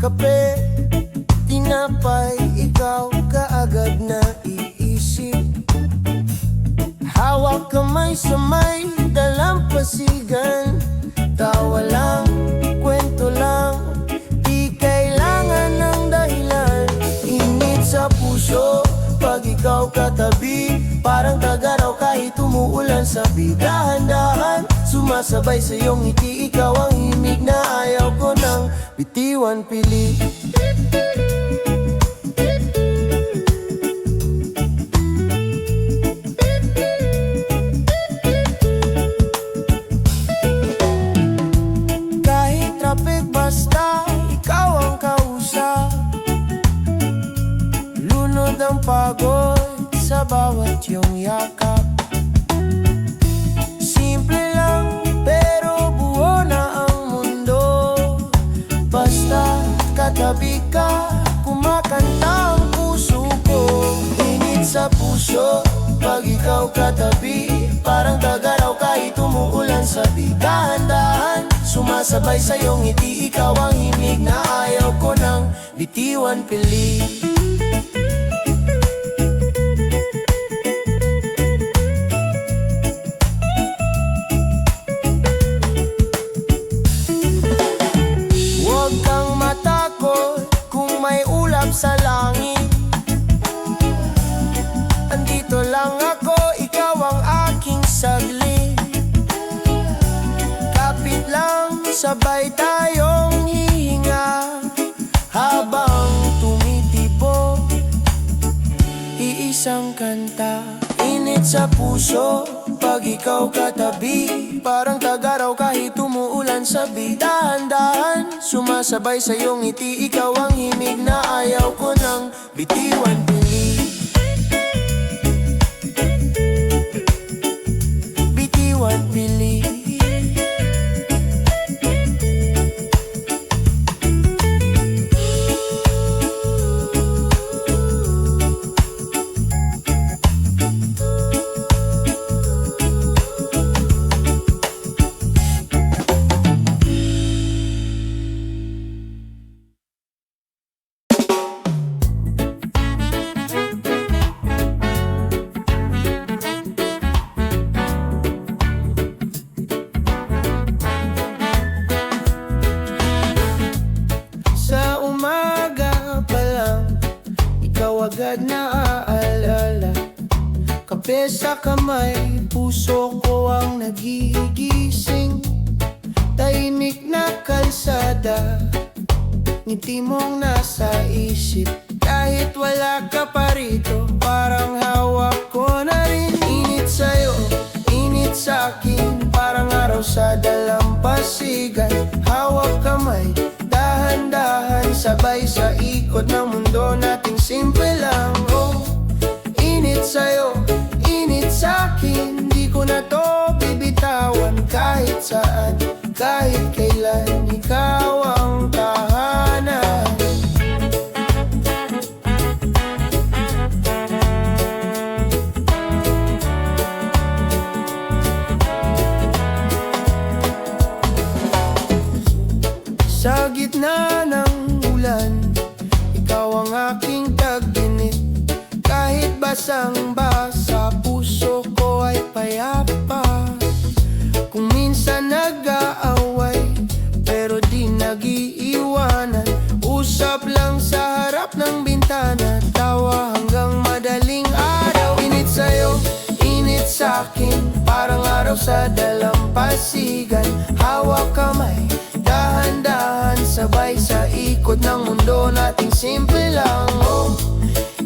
kape, tinapay, ikaw kaagad na iisip. Hawak kamay sa may dalampasigan, tawa lang, kwento lang, di kailangan ng dahilan. Init sa puso pag ikaw katabi, parang tagaraw kahit umuulan sa bidahan-dahan. Sumasabay sa iyong ngiti, ikaw ang himig na ayaw ko nang bitiwan pili. Kahit traffic basta ikaw ang kausap, lunod ang pagod sa bawat iyong yakap. Simple lang pero buo na ang mundo, basta katabi ka, kumakanta ang puso ko. Init sa puso pag ikaw katabi, parang tagaraw kahit umuulan sa bidahan-dahan. Sumasabay sa iyong ngiti, ikaw ang himig na ayaw ko nang bitiwan pili. Huwag kang matakot kung may ulap sa langit. Andito lang ako, ikaw ang aking saglit. Kapit lang, sabay tayong hihinga, habang tumitibok iisang kanta. Init sa puso pag ikaw katabi, parang tagaraw kahit umuulan sa bidahan-dahan. Sumasabay sa iyong ngiti, ikaw ang himig na ayaw ko nang bitiwan pili. Bitiwan pili. Agad na aalala, kape sa kamay, puso ko ang nagigising. Tahimik na kalsada, ngiti mong nasa isip. Kahit wala ka pa rito, parang hawak ko na rin. Init sa'yo, init sa'kin, parang araw sa dalampasigan. Hawak kamay, dahan-dahan, sabay sa ikot ng mundo nating simple lang. Oh, init sa'yo, init sa'kin, di ko na to bibitawan. Kahit saan, kahit kailan, ikaw ang tahanan. Sa gitna ng ulan, ikaw ang aking tagginit. Kahit basang-basa, puso ko ay payapa. Kung minsan nag-aaway, pero di nag-iiwanan. Usap lang sa harap ng bintana, tawa hanggang madaling araw. Init sa'yo, init sa'kin, parang araw sa dalampasigan. Hawak kamay, dahan-dahan, sabay sa ikot ng mundo nating simple lang. Oh,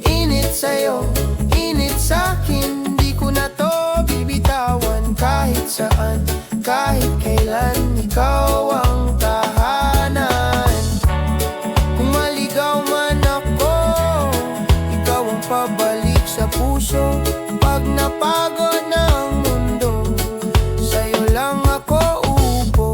init sa'yo, init sa'kin, di ko na to bibitawan. Kahit saan, kahit kailan, ikaw ang tahanan. Kung maligaw man ako, ikaw ang pabalik sa puso. Pag napagod ng mundo, sa'yo lang ako upo.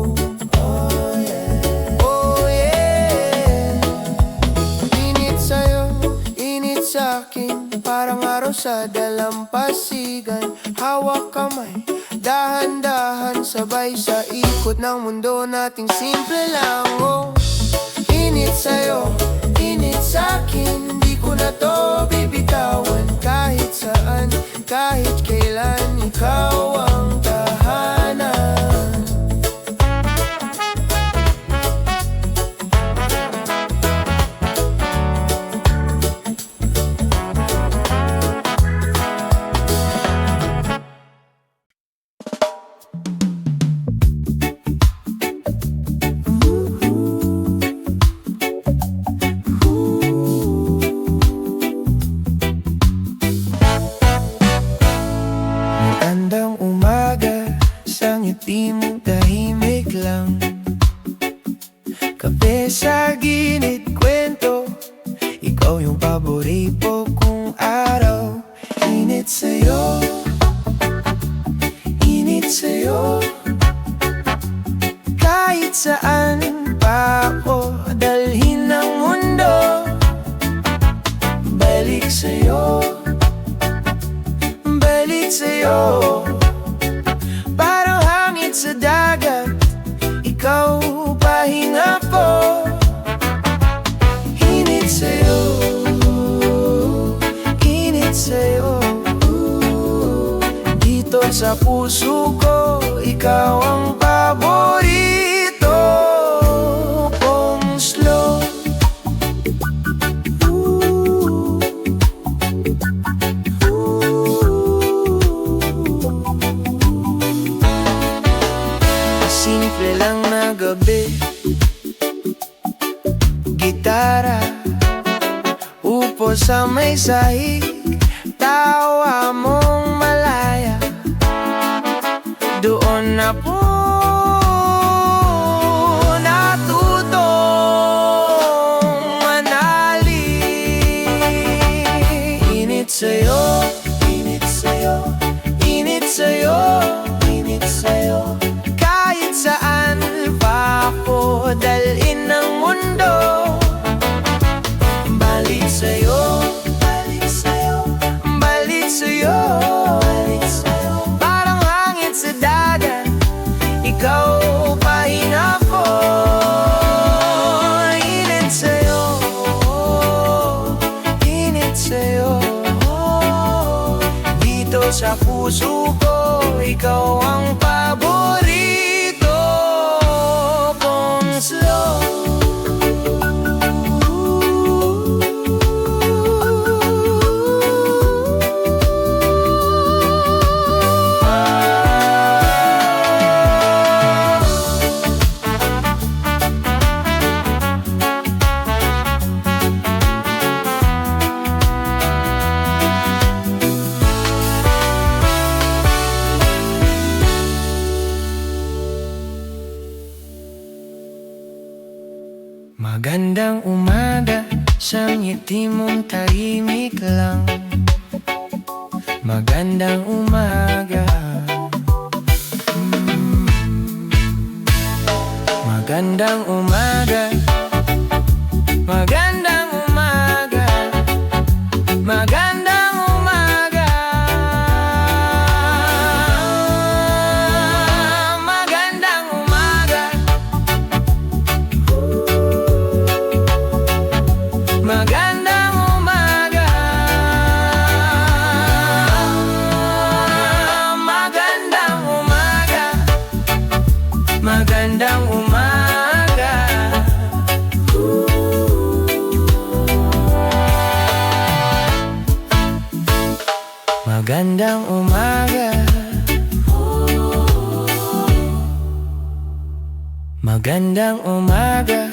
Parang araw sa dalampasigan. Hawak kamay, dahan-dahan, sabay sa ikot ng mundo nating simple lang. Oh, init Init sa'yo, init sa'kin, di ko na to bibitawan. Kahit saan, kahit kailan, ikaw ang tahanan. Magandang umaga, sa ngiti mong tahimik lang. Kape sa gilid, kwento, ikaw yung paborito kong araw. Init sa'yo, init sa'yo. Kahit saan pa ako dalhin ng mundo, balik sa'yo, balik sa'yo. Parang hangin sa dagat, ikaw pahinga ko. Init sa'yo, init sa'yo. Dito sa puso ko, ikaw ang paborito kong slow. Simple lang na gabi, gitara, upo sa may sahig, tawa mong malaya. Doon na po natutong manalig. Init sa'yo, init sa'yo, init sa'yo, init sa'yo. Kahit saan pa ako dalhin ng mundo, balik sa'yo, balik sa'yo, balik sa'yo, balik sa'yo. Parang hangin sa dagat, ikaw pahinga ko. Init sa'yo, init sa'yo. Dito sa puso ko, ikaw ang paborito kong slow. Magandang umaga, sa ngiti mong tahimik lang. Magandang umaga, magandang umaga, magandang umaga, magandang umaga, magandang umaga, magandang umaga, magandang umaga, magandang umaga. Magandang umaga, magandang umaga, magandang umaga,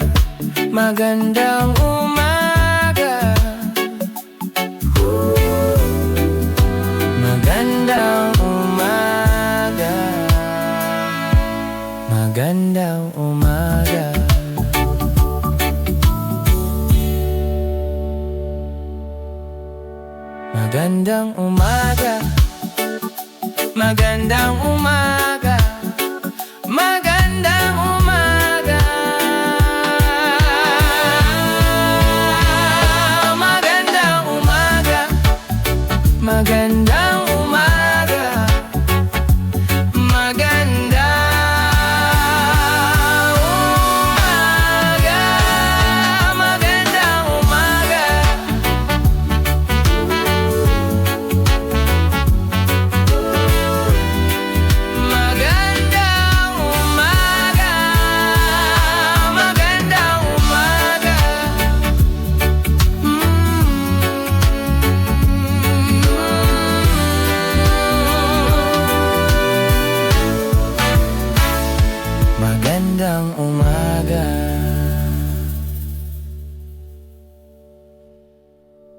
magandang umaga, magandang umaga. Magandang umaga, magandang umaga, magandang umaga, magandang umaga, magandang umaga, magandang umaga. magandang umaga.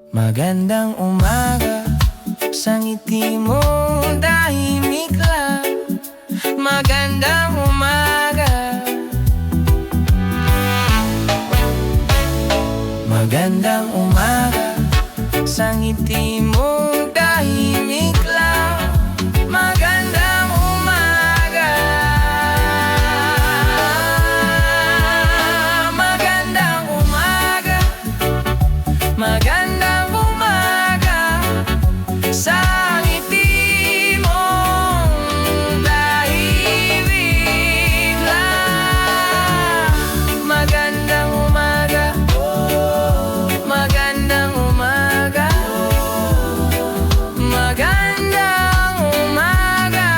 Magandang umaga, sa ngiti mo tahimik lang. Magandang umaga. Magandang umaga, sa ngiti mo tahimik lang. Magandang umaga. Magandang umaga. Magandang umaga, sa ngiti mong tahimik lang. Magandang umaga. Magandang umaga. Magandang umaga.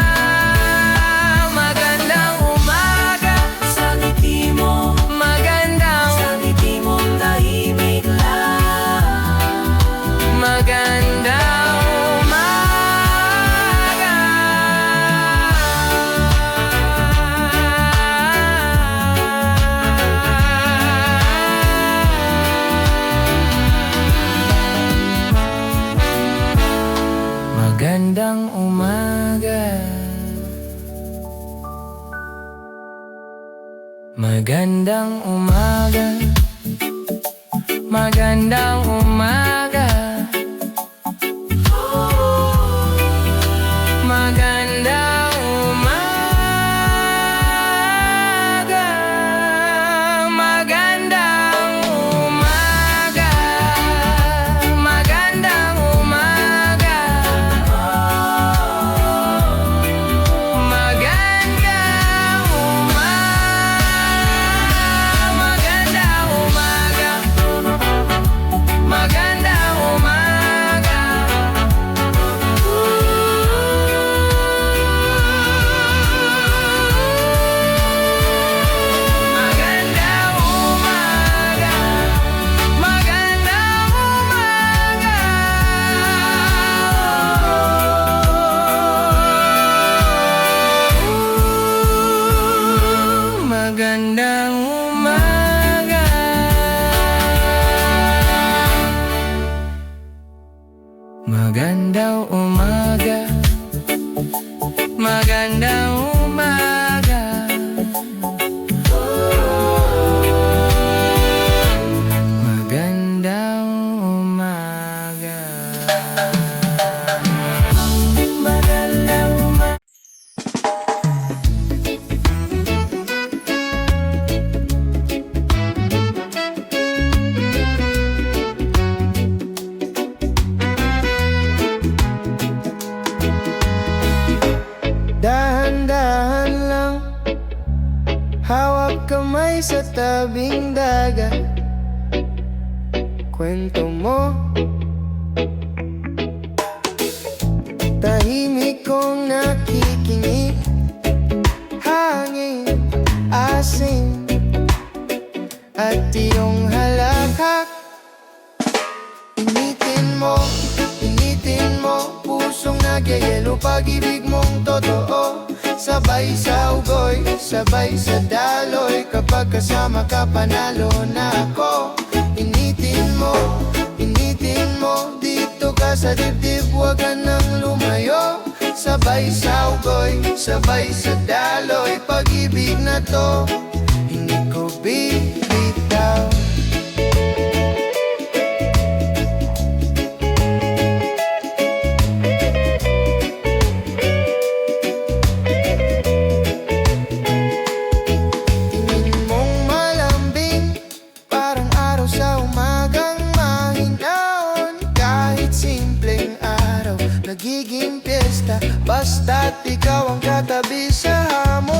Magandang umaga, sa ngiti mo. Magandang sa ngiti mong tahimik lang. Magandang umaga. Magandang umaga. Magandang umaga. Magandang umaga. Magandang umaga. Magandang umaga. Magandang umaga. Magandang umaga. Magandang umaga. Magandang umaga. Magandang umaga. Magandang umaga. Magandang umaga. Magandang umaga. Magandang umaga. Magandang umaga. Dahan-dahan lang, hawak kamay sa tabing dagat. Kwento mo, tahimik kong nakikinig. Hangin, asin, at iyong halakhak. Initin mo, pusong nagyayelo, pag-ibig mong totoo. Sabay sa ugoy, sabay sa daloy, kapag kasama ka panalo na ako. Initin mo, dito ka sa dibdib, huwag ka nang lumayo. Sabay sa ugoy, sabay sa daloy, pag-ibig na to, hindi ko bibitaw. Nagiging piyesta, basta't ikaw ang katabi sa hamon.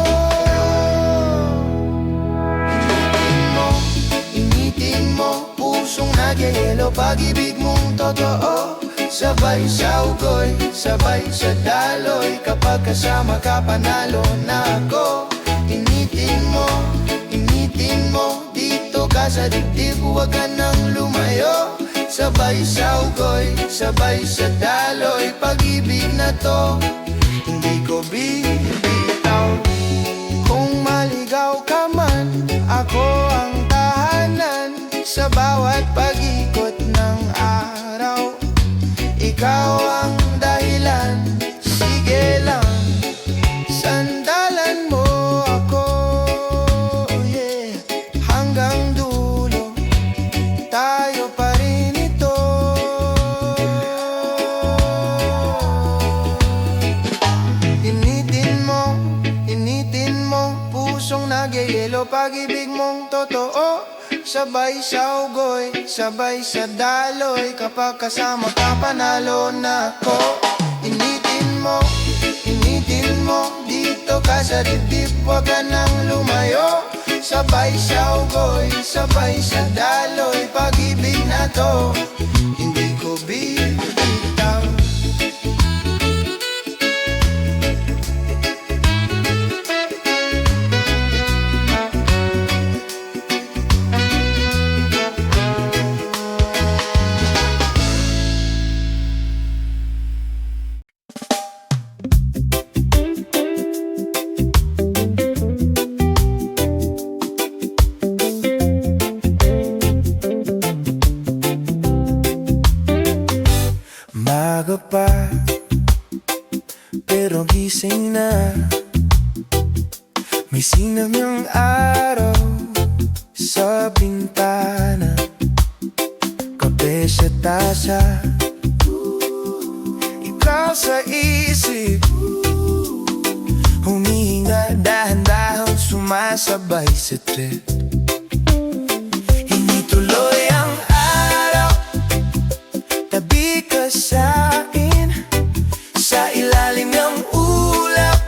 Initin mo, pusong nagyayelo, pag-ibig mong totoo. Sabay sa ugoy, sabay sa daloy, kapag kasama ka panalo na ako. Initin mo, dito ka sa dibdib, huwag ka nang lumayo. Sabay sa ugoy, sabay sa daloy, pag-ibig na to, hindi ko bibitaw. Kung maligaw ka man, naman, ako ang tahanan sa bawat pag-ikot ng araw. Ikaw ang dahilan, sige lang, sandalan mo ako, yeah. Hanggang dulo, tayo pa rin ito. Initin mo, pusong nagyayelo, pag-ibig mong totoo. Sabay sa ugoy, sabay sa daloy, kapag kasama ka panalo na ako. Initin mo, dito ka sa dibdib, wag ka nang lumayo. Sabay sa ugoy, sabay sa daloy, pag-ibig na to, hindi ko bibitaw. Maga pa, pero gising na. May sinag ng araw sa bintana, kape sa tasa, ikaw sa isip, humihinga dahan-dahan, sumasabay sa trip. Hindi tuloy ang araw, tabi ka sa'kin, sa ilalim ng ulap,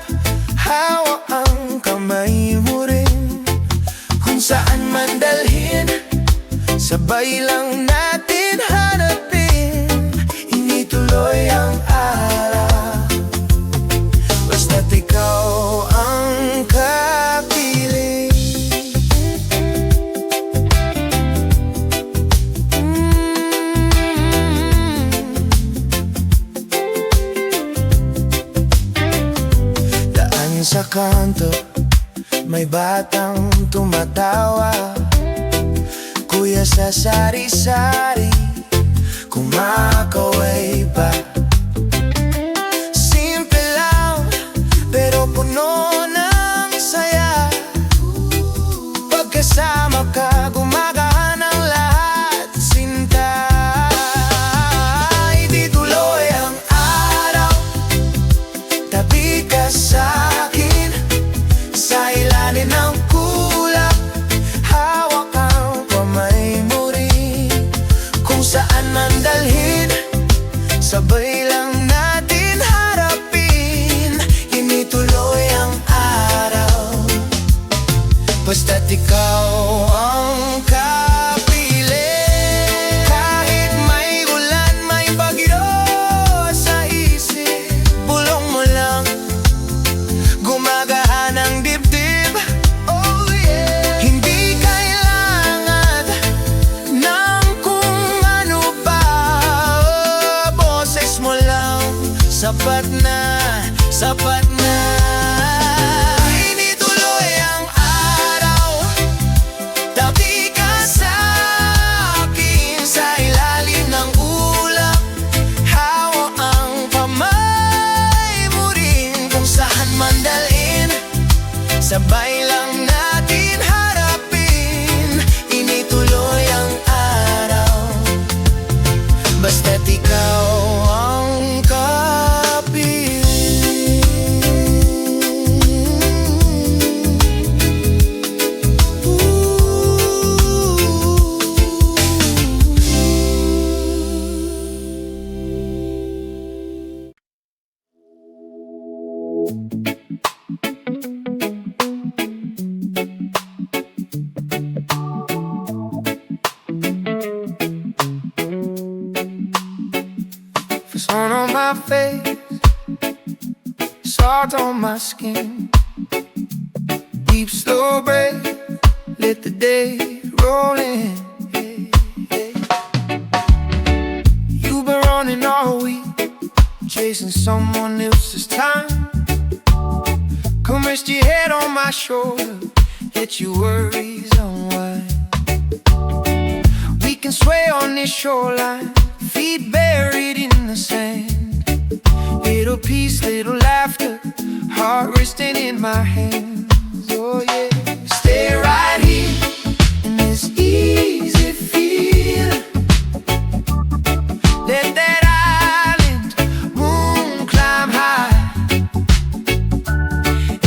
hawak ang kamay mo rin. Kung saan man dalhin, sabay lang natin hanapin. Hindi tuloy ang araw, basta't ikaw ang kapiling. Sa kanto, may batang tumatawa. Kuya sa sari-sari, kumakaway pa. Simple lang, pero puno ng saya. Pagkasama ka, gumagana ang lahat, sinta. Hindi tuloy ang araw, tabi ka sa ng kulap, hawak ang kamay mo rin. Kung saan man dalhin, sabay lang natin harapin. Hindi tuloy ang araw, basta't ikaw ang kapiling. Kahit may ulan, may bagyo sa isip, bulong mo lang, gumagahan ang dibdib. Sapat na, sapat na. Hindi tuloy ang araw, tabi ka sa akin, sa ilalim ng ulap, hawak ang kamay mo rin. Kung saan man dalhin, sabay lang natin harapin. Hindi tuloy ang araw, basta't ikaw ang sun on my face, salt on my skin. Deep slow breath, let the day roll in. You've been running all week, chasing someone else's time. Come rest your head on my shoulder let your worries unwind. We can sway on this shoreline, feet buried in the sand. Little peace, little laughter, heart resting in my hands. Oh yeah, stay right here in this easy feeling. Let that island moon climb high.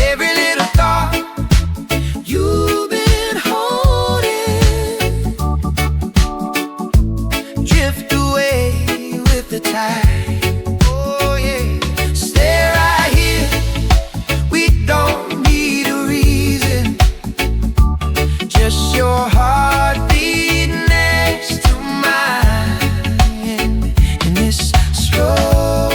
Every little thought you've been holding, drift away with the tide. Oh yeah, stay right here. We don't need a reason, just your heartbeat next to mine. In this slow,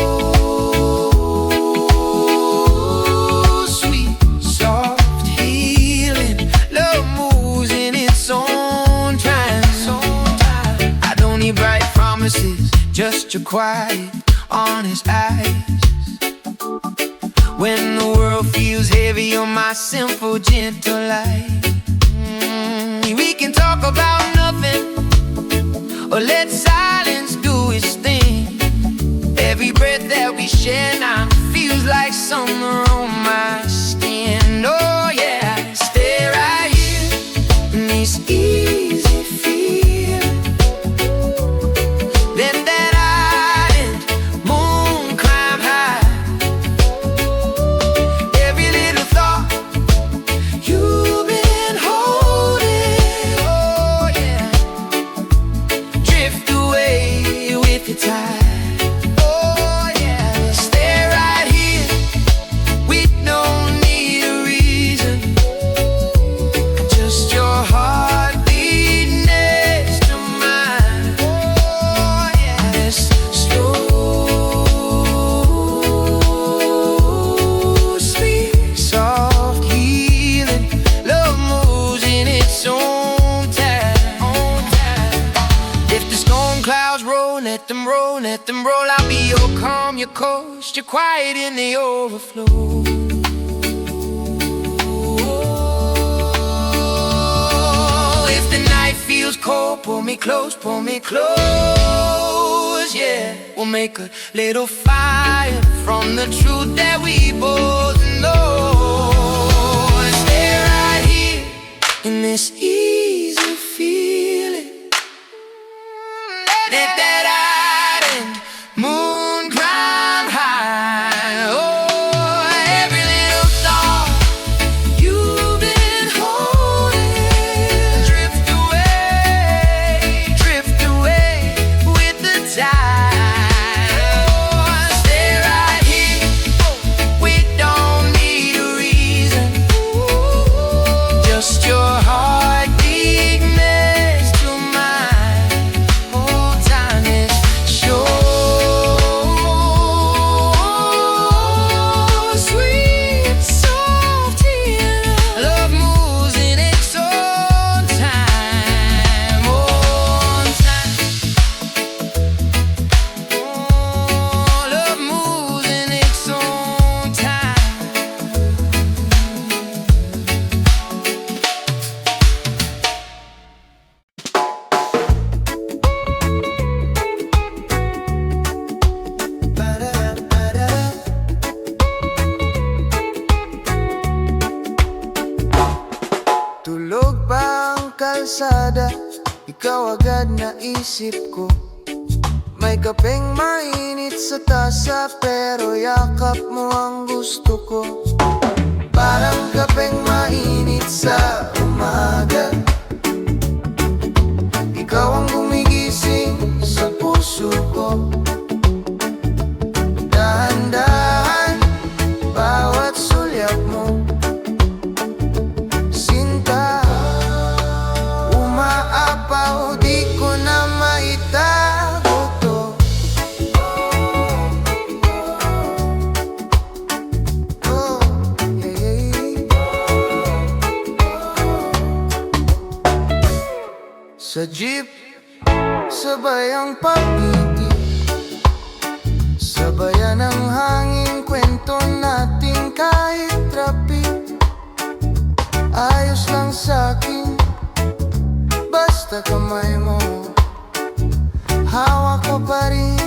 sweet, soft healing, love moves in its own time. I don't need bright promises, just your quiet, honest eyes. When the world feels heavy, you're my simple, gentle light. We can talk about nothing, or let silence do its thing. Every breath that we share now feels like summer on my skin. Oh yeah, stay right here in this easy feeling. Let that island moon climb high. Every little thought you've been holding, oh yeah, drift away with the tide. Oh yeah, stay right here. We don't need a reason, just your heartbeat next to mine. Oh yeah, this slow, sweet, soft healing, love moves in its own time. If the storm clouds roll, let them roll, let them roll. I'll be your calm, your coast, your quiet in the overflow. If the night feels cold, pull me close, yeah. We'll make a little fire from the truth that we both know. Stay right here in this easy feeling. Let that island moon climb high. Oh, every little thought you've been holding, drift away with the tide. Oh, stay right here. We don't need a reason, just your heartbeat next to mine. Oh, time is short, sweet, soft healing, love moves in its own time. Own time. Oh, love moves in its own time. Tulog pa ang kalsada, ikaw agad naisip ko. May kapeng mainit sa tasa, pero yakap mo ang gusto ko. Parang kapeng mainit sa umaga, ikaw ang gumigising sa puso ko. Dahan-dahan, bawat sulyap mo, sinta, umaapaw, di ko na maitago to. Oh, yeah. Sa jeep, sabay ang pag-ibig, sabayan ang hangin, kwento natin kahit traffic. Ayos lang sa'kin, basta kamay mo, hawak ko pa rin.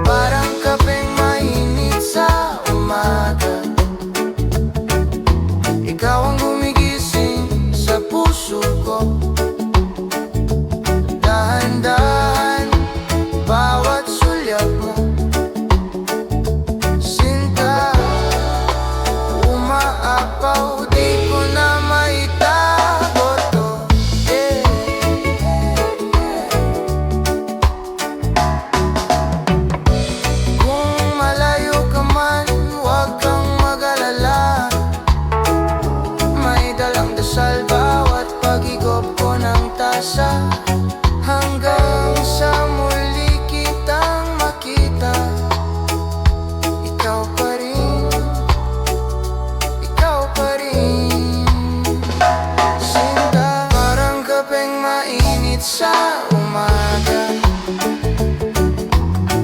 Parang kapeng mainit sa umaga, ikaw ang gumigising sa puso ko. Dahan-dahan, bawat sulyap mo, sinta, umaapaw, di ko na maitago to. Kung malayo ka man, huwag kang mag-alala, may dalang dasal bawat pag-igop ko ng tasa. Hanggang sa muli kitang makita, ikaw pa rin, ikaw pa rin. Sinta, parang kapeng mainit sa umaga,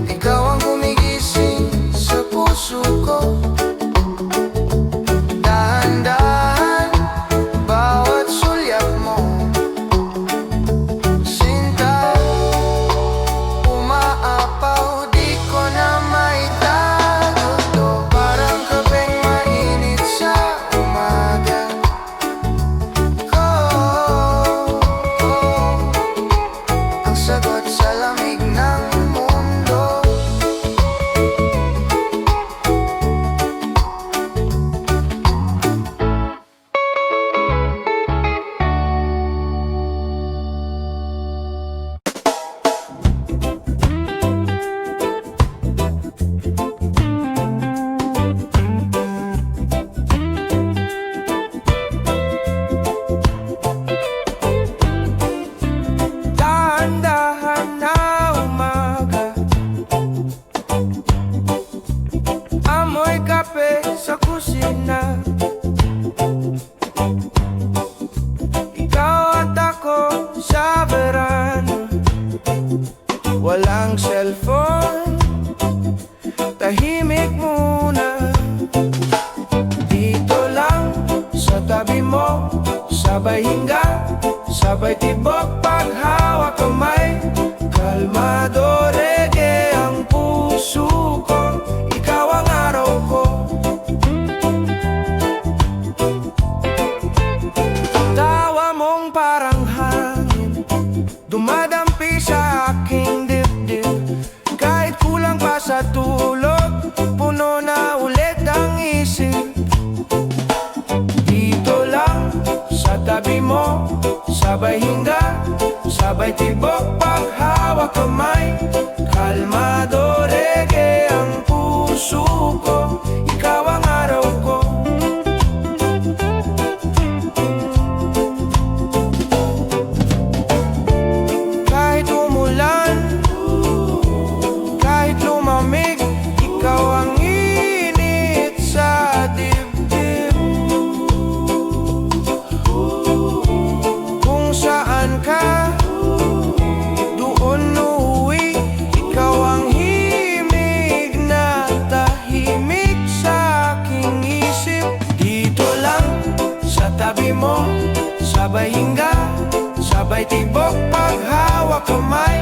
ikaw ang gumigising sa puso ko. Dahan-dahan, bawat sulyap mo, sinta, umaapaw, di ko na maitago to. Parang kapeng mainit sa umaga, ang sagot sa lamig ng mundo. Dahan-dahan na umaga, amoy kape sa kusina, ikaw at ako sa veranda. Walang cellphone, tahimik muna, dito lang sa tabi mo, sabay hinga, sabay tibok, paghawak kamay. Kalmado reggae ang puso ko, ikaw ang araw ko. Tawa mong parang hangin, dumadampi sa aking dibdib. Kahit kulang pa sa tulog, puno na ulit ang isip. Dito lang sa tabi mo, sabay hinga, sabay tibok, paghawak kamay. Kalmado reggae ang puso ko, ikaw ang araw ko. Kahit umulan, kahit lumamig, ikaw ang init sa dibdib. Kung saan ka, doon uuwi, ikaw ang himig na tahimik sa aking isip. Dito lang sa tabi mo, sabay hinga, sabay tibok, paghawak kamay.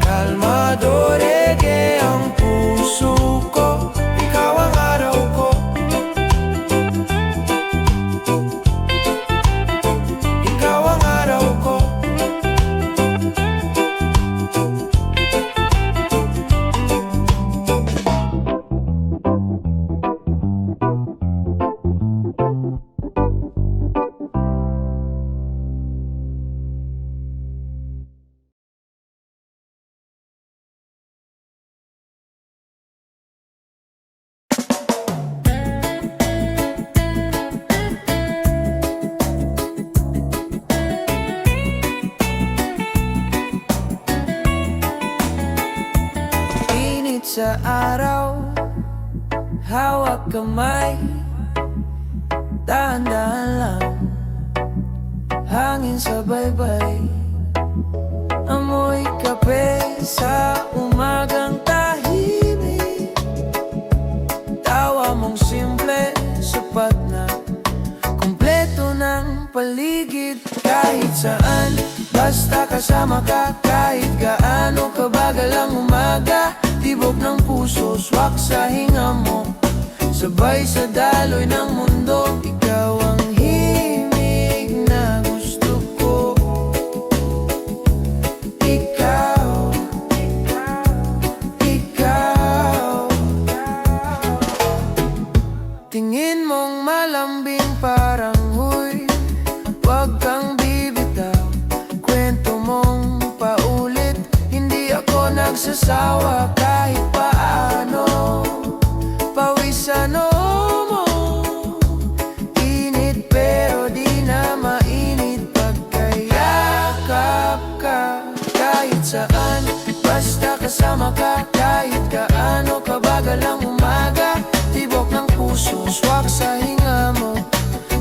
Kalmado reggae ang puso ko, ikaw ang araw ko. Ikaw ang araw ko. Sa araw, hawak kamay, dahan-dahan lang, hangin sa baybay, amoy kape sa umagang tahimik, tawa mong paligid. Kahit saan, basta kasama ka. Kahit gaano kabagal ang umaga, tibok ng puso, swak sa hinga mo. Sabay sa daloy ng mundo, ikaw ang himig na gusto ko. Ikaw, ikaw. Tingin mong malambing parang huy, wag kang bibitaw. Kwento mong paulit, hindi ako nagsasawa kahit paano. Pawis sa noo mo, init pero di na mainit pagkayakap ka. Kahit saan, basta kasama ka. Kahit gaano kabagal ang umaga, tibok ng puso, swak sa hinga mo.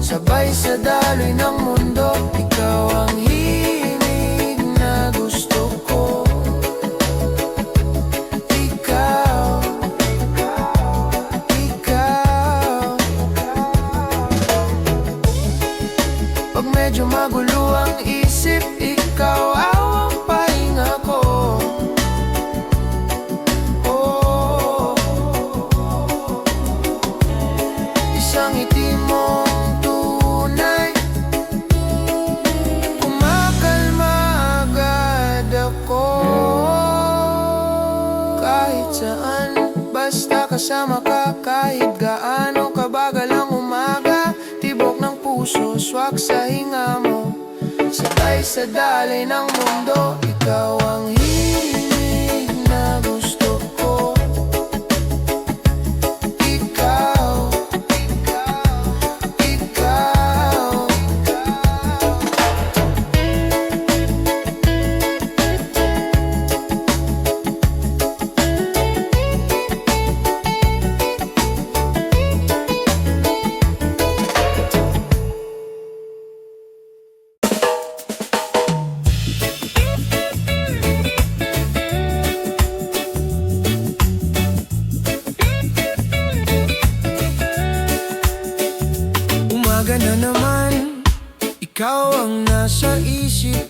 Sabay sa daloy ng mundo, ikaw ang himig na gusto ko. Ikaw, ikaw. Pag medyo magulo ang isip, ikaw ang pahinga ko. Isang ngiti mong tunay, kumakalma agad ako. Kahit saan, basta kasama ka. Kahit gaano kabagal ang umaga, tibok ng puso, swak sa hinga mo. Sabay sa daloy ng mundo, ikaw ang himig na gusto ko. Ikaw, ikaw. Umaga na naman, ikaw ang nasa isip.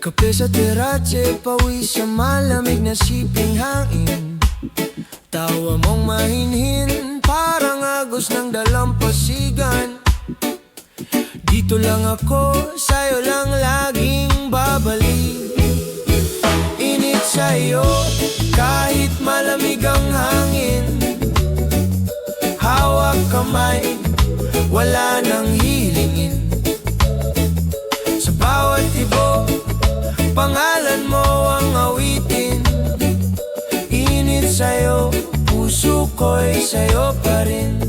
Kape sa teratse, pawis sa malamig na siping hangin. Tawa mong mahinhin, parang agos ng dalampasigan. Dito lang ako, sa'yo lang laging babalik. Init sa'yo, kahit malamig ang hangin. Hawak kamay, wala nang hilingin. Sa bawat ibo, pangalan mo ang awitin. Init sa'yo, puso ko'y sa'yo pa rin.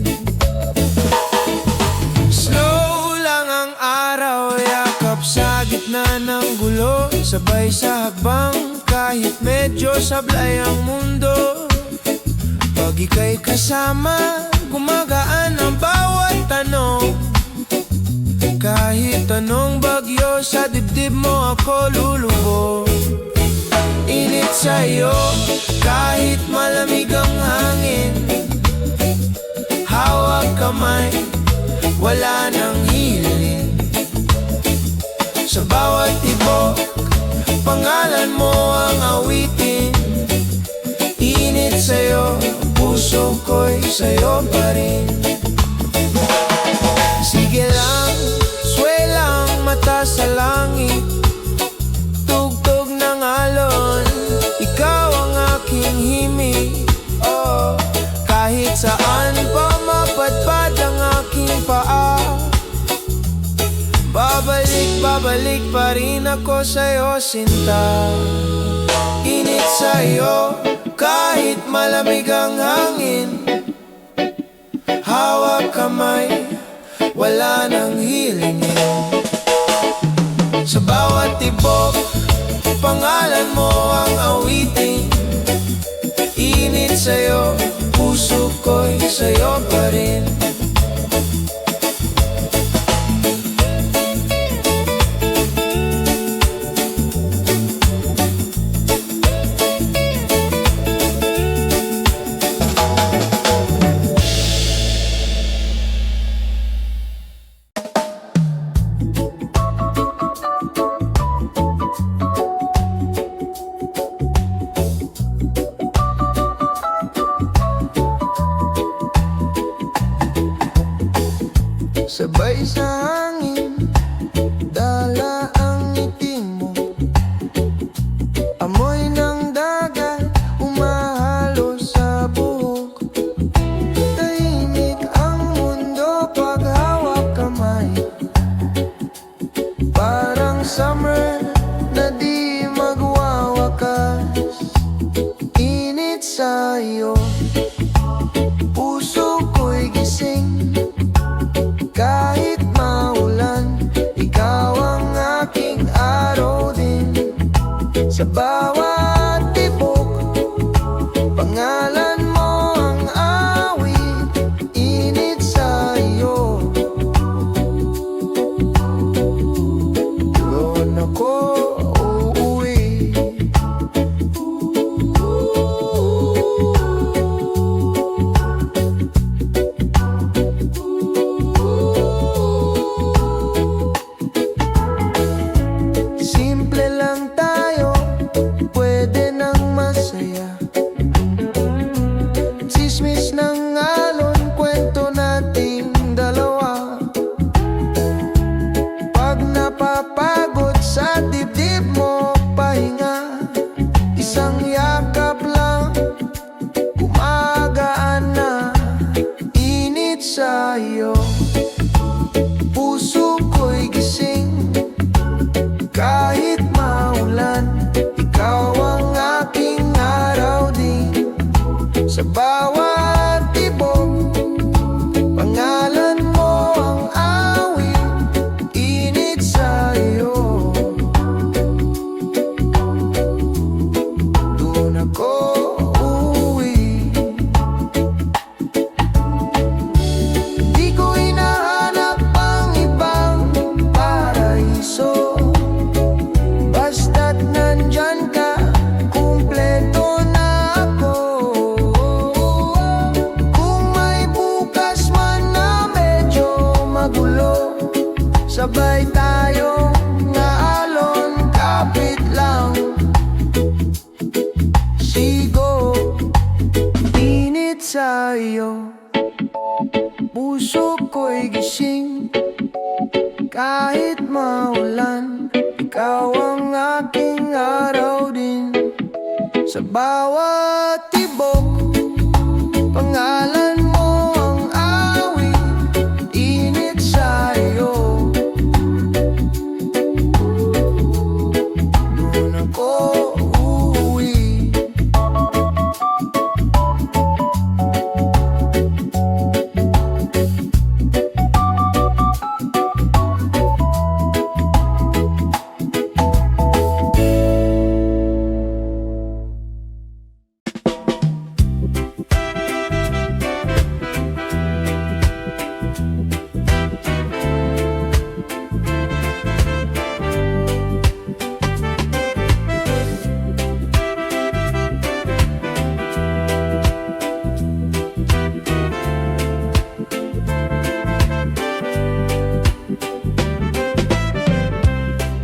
Slow lang ang araw, yakap sa gitna ng gulo. Sabay sa hakbang, kahit medyo sablay ang mundo. Pag ika'y kasama, gumagaan ang bawat tanong. Kahit anong bagyo sa dibdib mo ako lulubog. Init sa'yo, kahit malamig ang hangin. Hawak kamay, wala nang hilin. Sa bawat tibok, pangalan mo ang awitin. Init sa'yo, puso ko'y sa'yo pa rin. Sige lang, swelang mata sa langit. Tugtog ng alon, ikaw ang aking himig. Oh, kahit saan pa mapadpad ang aking paa, babalik pa rin ako sa'yo, sinta. Init sa'yo, kahit malamig ang hangin. Hawak kamay, wala nang hilingin. Sa bawat tibok, pangalan mo ang awitin. Init sa'yo, puso ko'y sa'yo pa rin. sabay sa hangin, dala ang ngiti mo. Amoy ng dagat, umahalo sa buhok. Tahimik ang mundo pag hawak kamay. Parang summer na di magwawakas. Init sa'yo, puso ko'y gising. Kahit maulan, ikaw ang aking araw din. Sa bawat tibok, pangalan mo ang awit. Init sa'yo, doon ako uuwi. Simple lang tayo, pwede nang masaya. Tsismis ng alon, kwento nating dalawa. Pag napapagod sa dibdib mo, pahinga. Isang yakap lang, gumagaan na. Init sa'yo, puso ko'y gising. Kahit maulan, ikaw ang aking araw din. Sa bawat tibok, pangalan mo ang awit. Init sa'yo, doon ako uuwi. Di ko hinahanap ang ibang paraiso. Basta't nandyan ka, kumpleto na ako. Kung may bukas man na medyo magulo, sabay tayo nga alon, kapit lang. Sigo, init sa'yo, puso ko'y gising. Kahit maulan, ikaw ang aking araw din. Sa bawat tibok, pangalan mo ang awit. Init sa'yo, doon ako uuwi.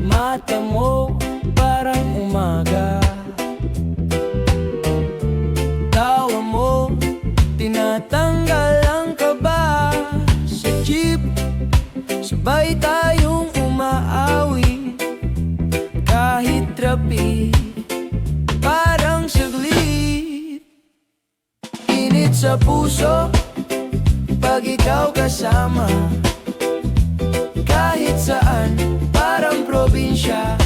Mata mo parang umaga, tawa mo tinatanggal ang kaba. Sa jeep, sabay tayong umaawi. Kahit traffic, parang saglit. Init sa puso pag ikaw kasama. Kahit saan, parang probinsya.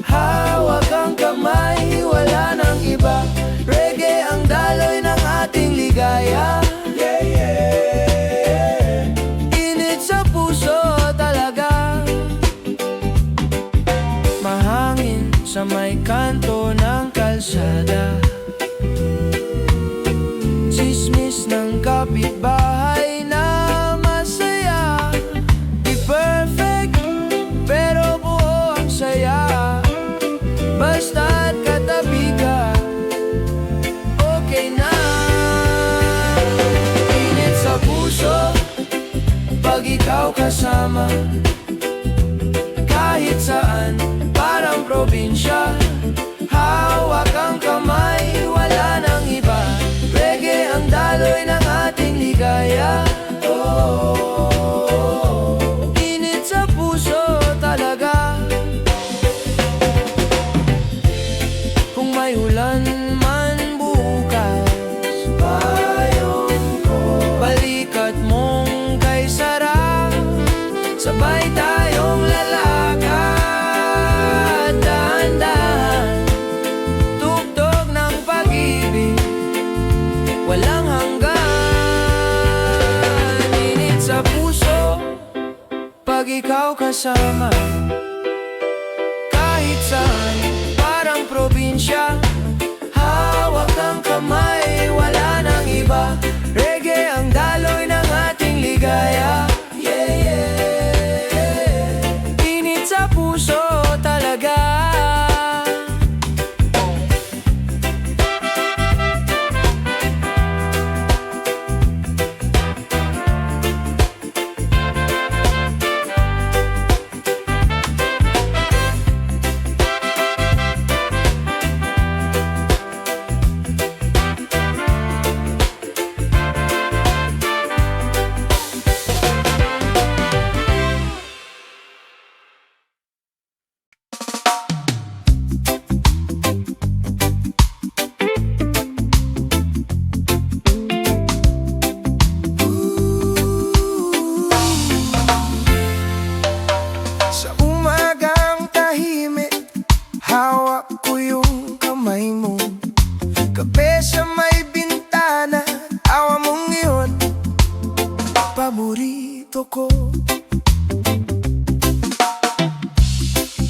Hawak ang kamay, wala nang iba. Reggae ang daloy ng ating ligaya. Yeah, yeah. Init sa puso talaga. Mahangin sa may kanto ng kalsada. Tsismis ng kapitbahay na masaya. Di perfect, pero buo ang saya. Basta't katabi ka, okay na. Init sa puso pag ikaw kasama. Kahit saan, parang probinsya. Hawak ang kamay, wala nang iba. Reggae ang daloy ng ating ligaya. Oh, oh, oh. ikaw kasama. Kahit saan, parang probinsya, hawak ng kamay, wala nang iba. Reggae ang daloy ng ating ligaya. Yeah, yeah. Init sa puso talaga. Hawak ko yung kamay mo, kape sa may bintana, awa mong iyon, paborito ko.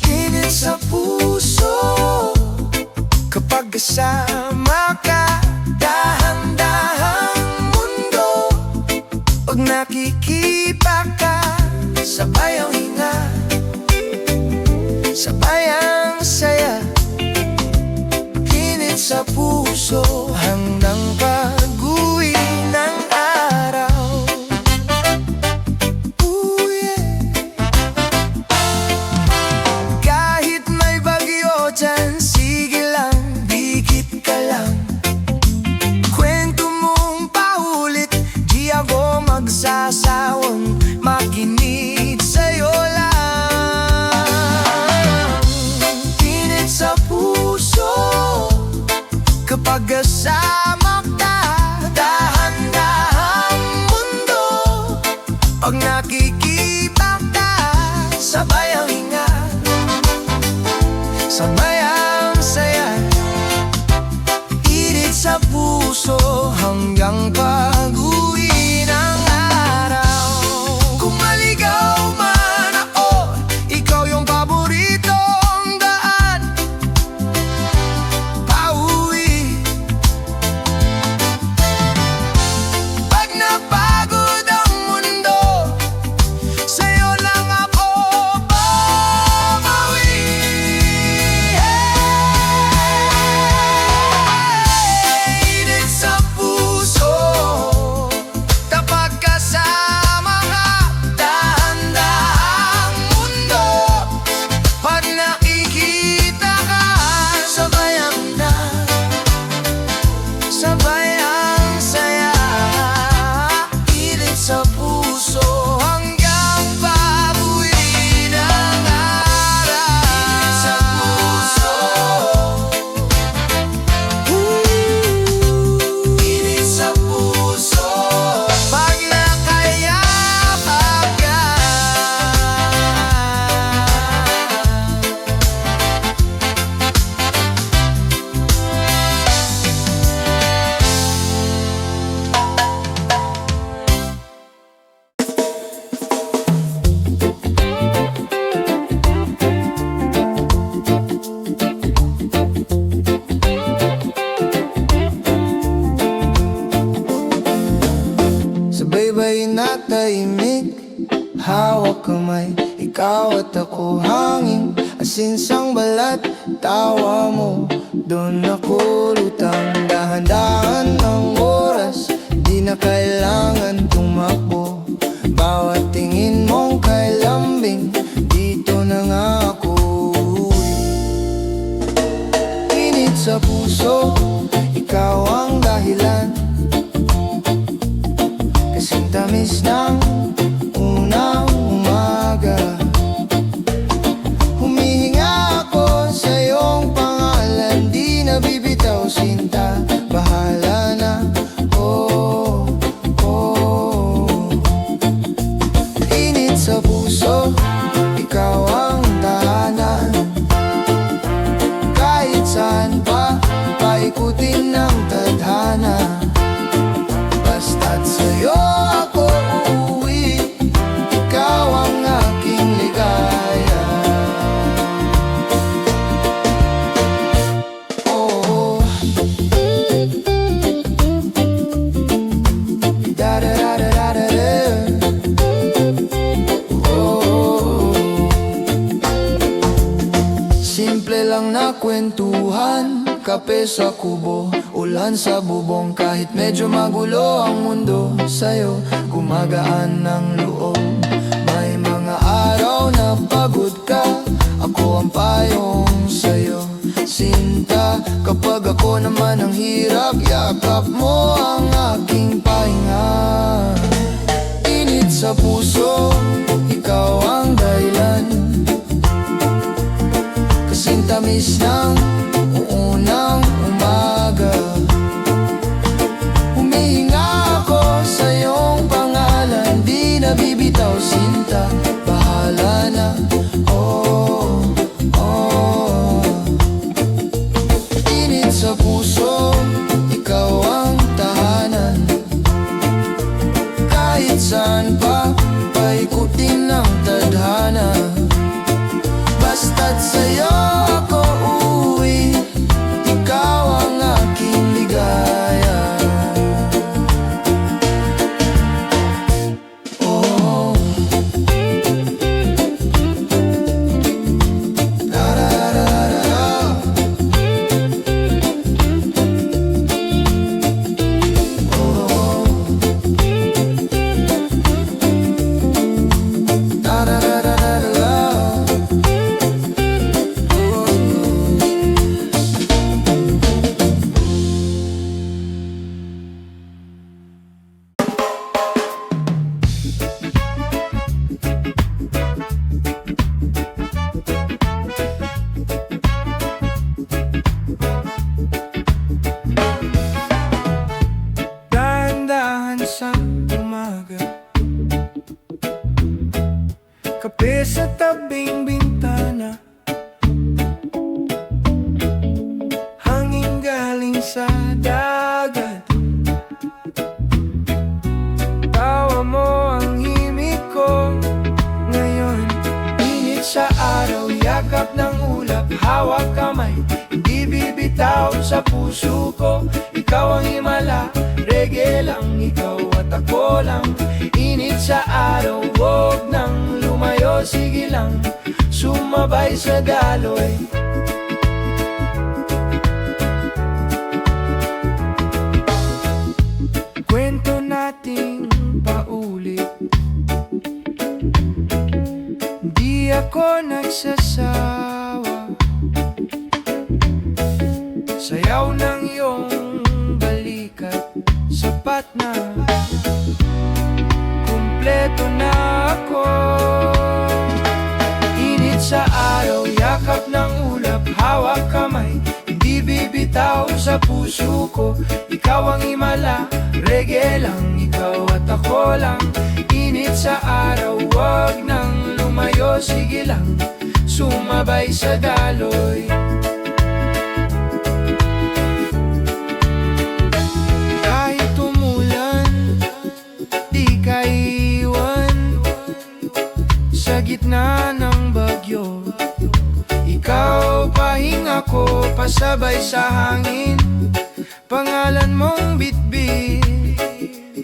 Init sa puso kapag kasama ka, dahan-dahang mundo. Pag nakikita ka, sabay ang hinga, sabay ang saya. Init sa puso hanggang pag-uwi ng araw. Ooh, yeah. Kahit may bagyo dyan, sige lang, dikit ka lang. Kwento mong paulit, di ako magsasawang makinig sa'yo lang. Kapag kasama ka, dahan-dahang mundo. Pag nakikita ka, sabay ang hinga, sabay ang saya. Init sa puso hanggang pag-uwi ng araw. Kung maligaw man ako, ikaw yung paboritong daan. Sabay-bay na tahimik, hawak kamay, ikaw at ako hangin. Asinsang balat, tawa mo, doon ako lutang. Dahan-dahan ang oras, di na kailangan tumakbo. Bawat tingin mong kay lambing, dito na nga ako. Init sa puso, ikaw ang dahilan. Kasing tamis ng unang umaga. Humihinga ako sa iyong pangalan, di na bibitaw sinta. Bahala na, oh, oh. kwentuhan, kape sa kubo, ulan sa bubong. Kahit medyo magulo ang mundo, sa'yo gumagaan ng loob. May mga araw na pagod ka, ako ang payong sa'yo. Sinta, kapag ako naman ang hirap, yakap mo ang aking pahinga. Init sa puso, ikaw ang dahilan, kasing tamis ng unang umaga. Humihinga ako sa iyong pangalan, di na bibitaw sinta, bahala na. Oh, oh. Init sa puso, ikaw ang tahanan, kahit saan pa, paikutin ng tadhana. Basta't sa'yo ako uuwi, ikaw ang aking ligaya. Oh, da-da-da-da-da. Oh, da-da-da-da-da-da. Dahan-dahan sa umaga, kape sa tabing bintana, hangin galing sa dagat, tawa mo ang himig ko ngayon. Init sa araw, yakap ng ulap, hawak kamay, hindi bibitaw sa puso ko. Ikaw ang himala, reggae lang, ikaw at ako lang. Init sa araw, huwag nang lumayo, sige lang, sumabay sa daloy. Kwento nating paulit, di ako nagsasawa, sayaw ng iyong balikat, sapat na, kumpleto na ako. Init sa araw, yakap ng ulap, hawak kamay, hindi bibitaw sa puso ko. Ikaw ang himala, reggae lang, ikaw at ako lang. Init sa araw, wag nang lumayo, sige lang, sumabay sa daloy. Kahit umulan, di ka iwan sa gitna ng bagyo. Ikaw pahinga ko, pasabay sa hangin, pangalan mong bitbit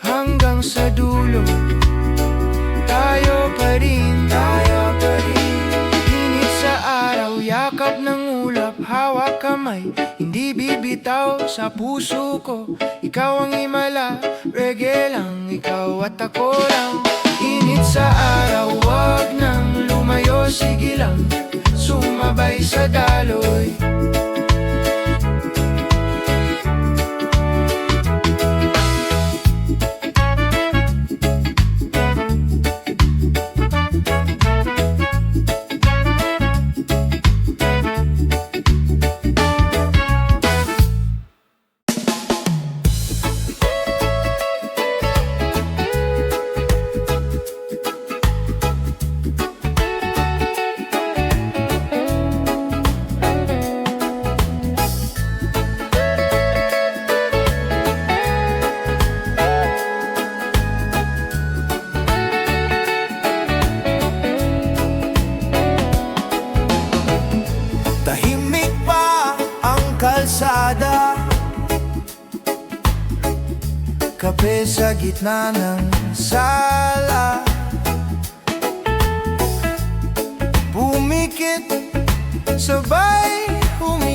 hanggang sa dulo. Tayo pa rin, tayo pa rin. Init sa araw, yakap ng ulap, hawak kamay, hindi bibitaw sa puso ko. Ikaw ang himala, reggae lang, ikaw at ako lang. Init sa araw, wag nang lumayo, sige lang, sumabay sa daloy. kalsada, kape sa gitna ng sala, pumikit, sabay huminga.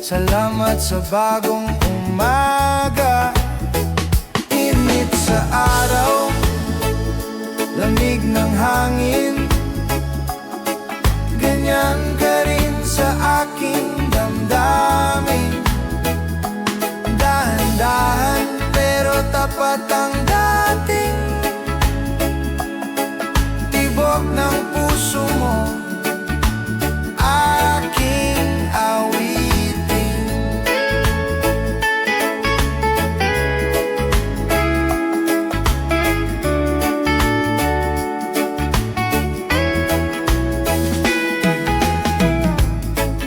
Salamat sa bagong umaga. Init sa araw, lamig ng hangin, ganyan ka rin sa aking damdamin. Dahan-dahan pero tapat ang dating tibok ng puso mo, aking awitin.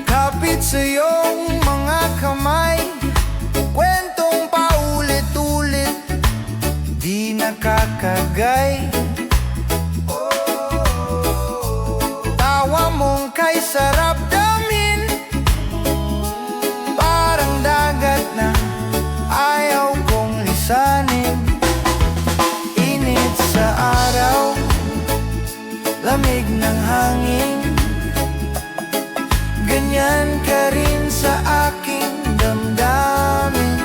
Kapit sa iyong mga kamay, kwentong paulit-ulit, di nakakagay. Tawa mong kay sarap damin, parang dagat na ayaw kong lisanin. Init sa araw, lamig ng hangin, ganyan ka rin sa aking damdamin.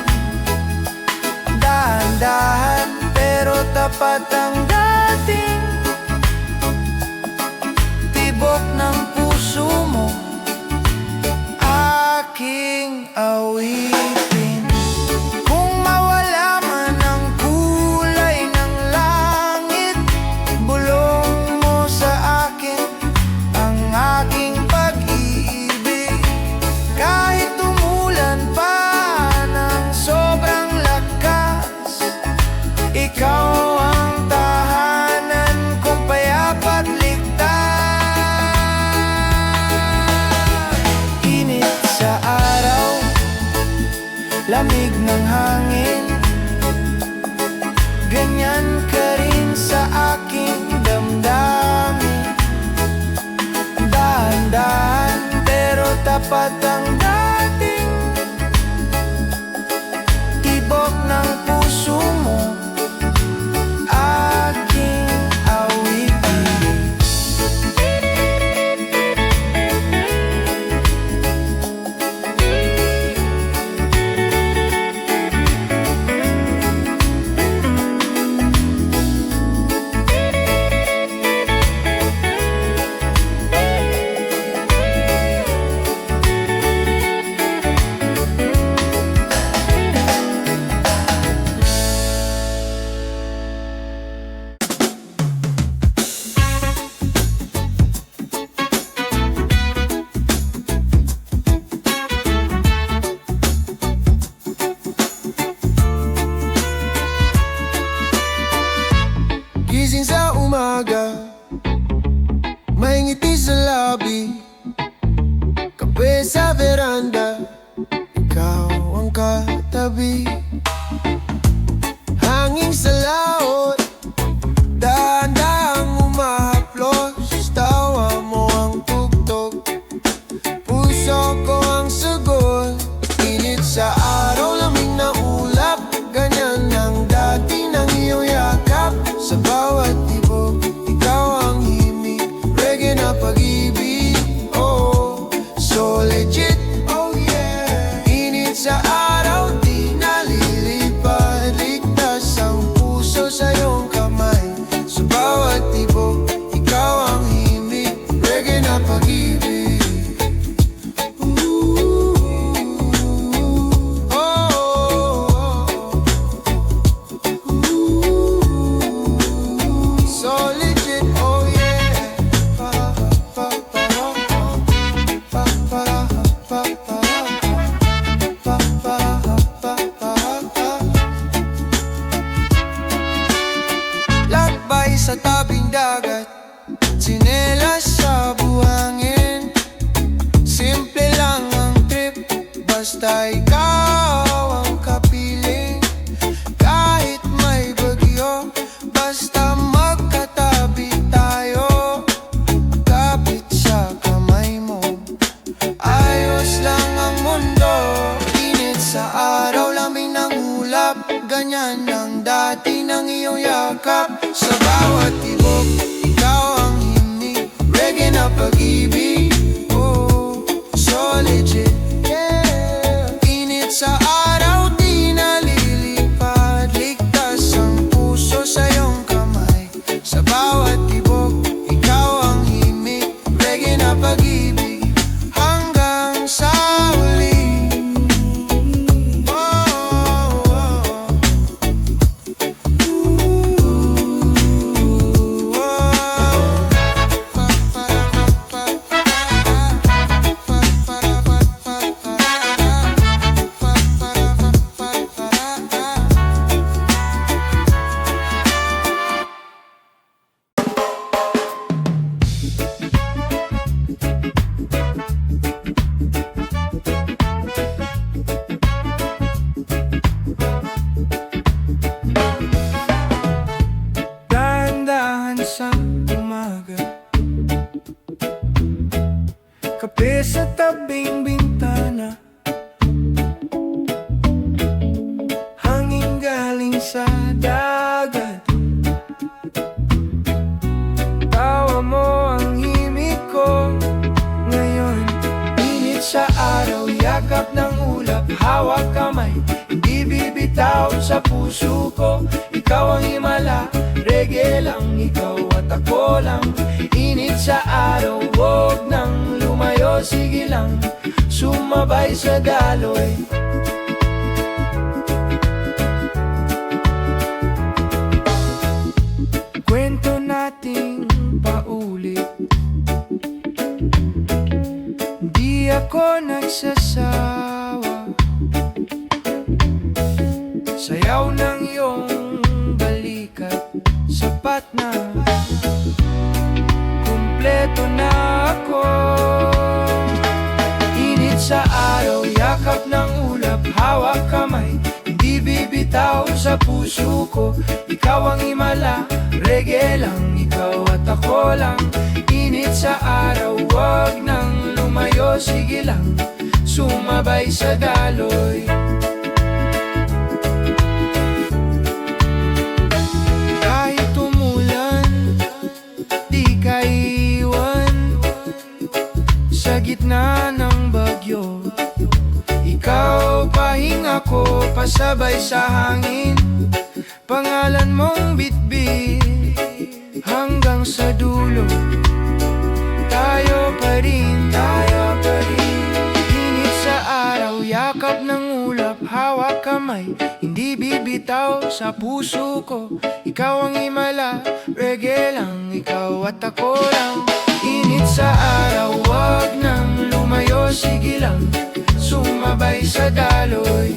Dahan-dahan pero tapat ang dating tibok ng puso mo, aking awitin. Kung mawala man ang kulay ng langit, bulong mo sa akin ang aking pag-ibig. Kahit tumulan pa ng sobrang lakas, ikaw ang tahanan kong payapa't ligtas. Init sa araw, lamig ng hangin, ganyan ka rin sa aking damdamin. Dahan-dahan pero tapat ang dating tibok ng puso mo, aking awitin. Gising sa umaga, may ngiti sa labi, kape sa veranda, ikaw ang katabi. Hangin sa laot, dahan-dahang umahaplos, tawa mo ang tugtog, puso ko ang sagot. Init sa araw, lamig na ulap, ganyan ang dati ng iyong yakap. Sa bawat tibok, ikaw ang himig, reggae na pag-ibig. Oh, so legit, oh yeah. Init sa araw, di nalilipad, ligtas ang puso sa iyong kamay. Sa bawat tibok, ikaw ang himig, reggae na pag-ibig. So legit, oh yeah. Lakbay sa tabing dagat, tsinelas sa buhangin. Simple lang ang trip, basta ikaw ang kapiling. Kahit may bagyo, basta magkatabi tayo, kapit sa kamay mo, ayos lang ang mundo. Init sa araw, lamig ng ulap, ganyan ang dati ng iyong yakap. Sa bawat tibok, ikaw ang himig, reggae na pag-ibig. Oh, so legit, yeah. sa umaga, kape sa tabing bintana, hangin galing sa dagat, tawa mo ang himig ko ngayon. Init sa araw, yakap ng ulap, hawak kamay, hindi bibitaw sa puso ko. Ikaw ang himala, reggae lang, ikaw at ako lang. Init sa araw, huwag nang lumayo, sige lang, sumabay sa daloy. Kwento nating paulit, di ako nagsasawa. Sayaw ng iyong balikat, sapat na, kumpleto na ako. Init sa araw, yakap ng ulap, hawak kamay, hindi bibitaw sa puso ko. Ikaw ang himala, reggae lang, ikaw at ako lang. Init sa araw, wag nang lumayo, sige lang, sumabay sa daloy. Kahit umulan, di ka iwan sa gitna ng bagyo. Ikaw pahinga ko, pasabay sa hangin, pangalan mong bitbit hanggang sa dulo. Tayo pa rin, tayo pa rin. Init sa araw, yakap ng ulap, hawak kamay, hindi bibitaw sa puso ko. Ikaw ang himala, reggae lang, ikaw at ako lang. Init sa araw, wag nang lumayo, sige lang, sumabay sa daloy.